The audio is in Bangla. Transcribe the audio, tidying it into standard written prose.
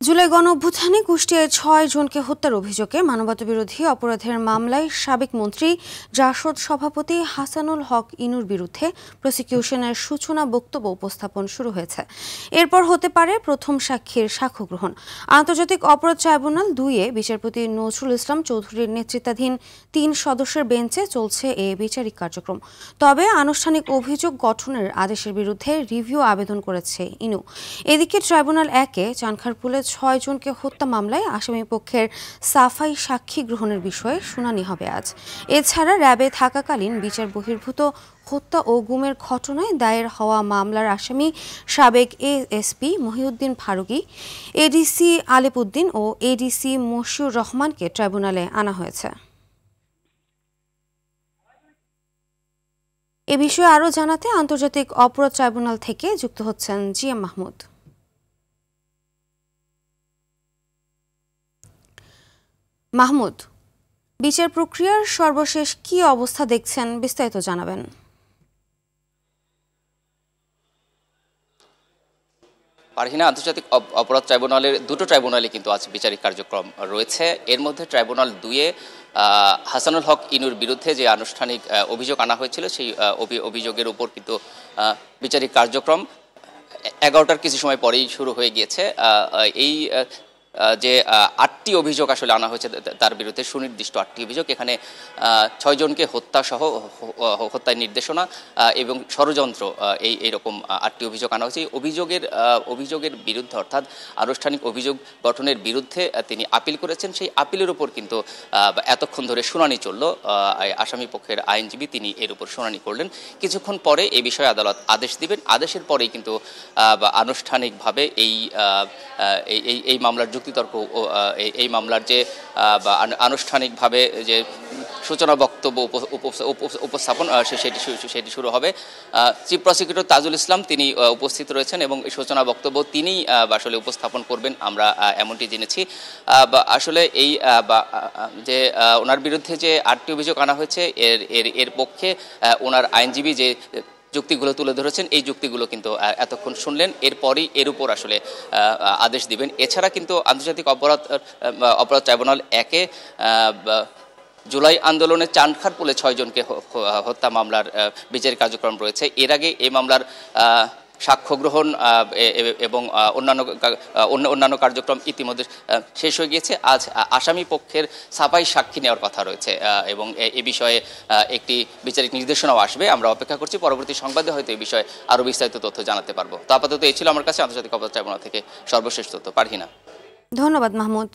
জুলাই গণঅভ্যুত্থানে কুষ্টিয়ায় ৬ জনকে হত্যার অভিযোগে মানবতাবিরোধী অপরাধের মামলায় সাবেক মন্ত্রী জাসদ সভাপতি হাসানুল হক ইনুর বিরুদ্ধে প্রসিকিউশনের সূচনা বক্তব্য উপস্থাপন শুরু হয়েছে। এরপর হতে পারে প্রথম সাক্ষীর সাক্ষ্য গ্রহণ। আন্তর্জাতিক অপরাধ ট্রাইব্যুনাল ২-এ বিচারপতি নজরুল ইসলাম চৌধুরীর নেতৃত্বাধীন ৩ সদস্যের বেঞ্চে চলছে এ বিচারিক কার্যক্রম। তবে আনুষ্ঠানিক অভিযোগ গঠনের আদেশের বিরুদ্ধে রিভিউ আবেদন করেছে ইনু। এদিকে ট্রাইব্যুনাল ১-এ চানখারপুলে ৬ জনকে হত্যা মামলায় আসামি পক্ষের সাফাই সাক্ষী গ্রহণের বিষয়ে শুনানি হবে আজ। এছাড়া র্যাবে থাকাকালীন বিচার বহির্ভূত হত্যা ও গুমের ঘটনায় দায়ের হওয়া মামলার আসামি সাবেক এএসপি মহিউদ্দিন ফারুকী, এডিসি আলিপ উদ্দিন ও এডিসি মশিউর রহমানকে ট্রাইব্যুনালে আনা হয়েছে। এ বিষয়ে আরও জানাতে আন্তর্জাতিক অপরাধ ট্রাইব্যুনাল থেকে যুক্ত হচ্ছেন জিএম মাহমুদ। মাহমুদ, বিচার প্রক্রিয়ার সর্বশেষ কি অবস্থা দেখছেন, বিস্তারিত জানাবেন। পারহিনা, আন্তর্জাতিক অপরাধ ট্রাইব্যুনালের দুটো ট্রাইব্যুনালে কিন্তু আজ বিচারিক কার্যক্রম রয়েছে। এর মধ্যে ট্রাইব্যুনাল ২-এ হাসানুল হক ইনুর বিরুদ্ধে যে আনুষ্ঠানিক অভিযোগ আনা হয়েছিল সেই অভিযোগের উপর কিন্তু বিচারিক কার্যক্রম ১১টার কিছু সময় পরেই শুরু হয়ে গিয়েছে। এই যে ৮টি অভিযোগ আসলে আনা হয়েছে তার বিরুদ্ধে সুনির্দিষ্ট ৮টি অভিযোগ, এখানে ৬ জনকে হত্যাসহ হত্যার নির্দেশনা এবং ষড়যন্ত্র এইরকম ৮টি অভিযোগ আনা হয়েছে। এই অভিযোগের বিরুদ্ধে অর্থাৎ আনুষ্ঠানিক অভিযোগ গঠনের বিরুদ্ধে তিনি আপিল করেছেন। সেই আপিলের উপর কিন্তু এতক্ষণ ধরে শুনানি চলল। আসামি পক্ষের আইনজীবী তিনি এর উপর শুনানি করলেন। কিছুক্ষণ পরে এই বিষয়ে আদালত আদেশ দিবেন। আদেশের পরেই কিন্তু আনুষ্ঠানিকভাবে এই মামলার যুক্তিতর্ক, এই মামলার যে আনুষ্ঠানিকভাবে যে সূচনা বক্তব্য উপস্থাপন সেটি শুরু হবে। চিফ প্রসিকিউটর তাজুল ইসলাম তিনি উপস্থিত রয়েছেন এবং এই সূচনা বক্তব্য তিনিই আসলে উপস্থাপন করবেন, আমরা এমনটি জেনেছি। আসলে এই যে ওনার বিরুদ্ধে যে ৮টি অভিযোগ আনা হয়েছে এর পক্ষে ওনার আইনজীবী যে যুক্তিগুলো তুলে ধরেছেন এই যুক্তিগুলো কিন্তু এতক্ষণ শুনলেন, এরপরই এর উপর আসলে আদেশ দিবেন। এছাড়া কিন্তু আন্তর্জাতিক অপরাধ ট্রাইব্যুনাল ১-এ জুলাই আন্দোলনে চানখারপুলে ৬ জনকে হত্যা মামলার বিচারিক কার্যক্রম রয়েছে। এর আগে এই মামলার সাক্ষ্য গ্রহণ এবং অন্যান্য কার্যক্রম ইতিমধ্যে শেষ হয়ে গিয়েছে। আজ আসামি পক্ষের সাফাই সাক্ষী নেওয়ার কথা রয়েছে এবং এ বিষয়ে একটি বিচারিক নির্দেশনাও আসবে। আমরা অপেক্ষা করছি, পরবর্তী সংবাদে হয়তো এই বিষয়ে আরও বিস্তারিত তথ্য জানাতে পারবো। তো আপাতত এই ছিল আমার কাছে আন্তর্জাতিক অপরাধ ট্রাইব্যুনাল থেকে সর্বশেষ তথ্য। পারহিনা, ধন্যবাদ মাহমুদ।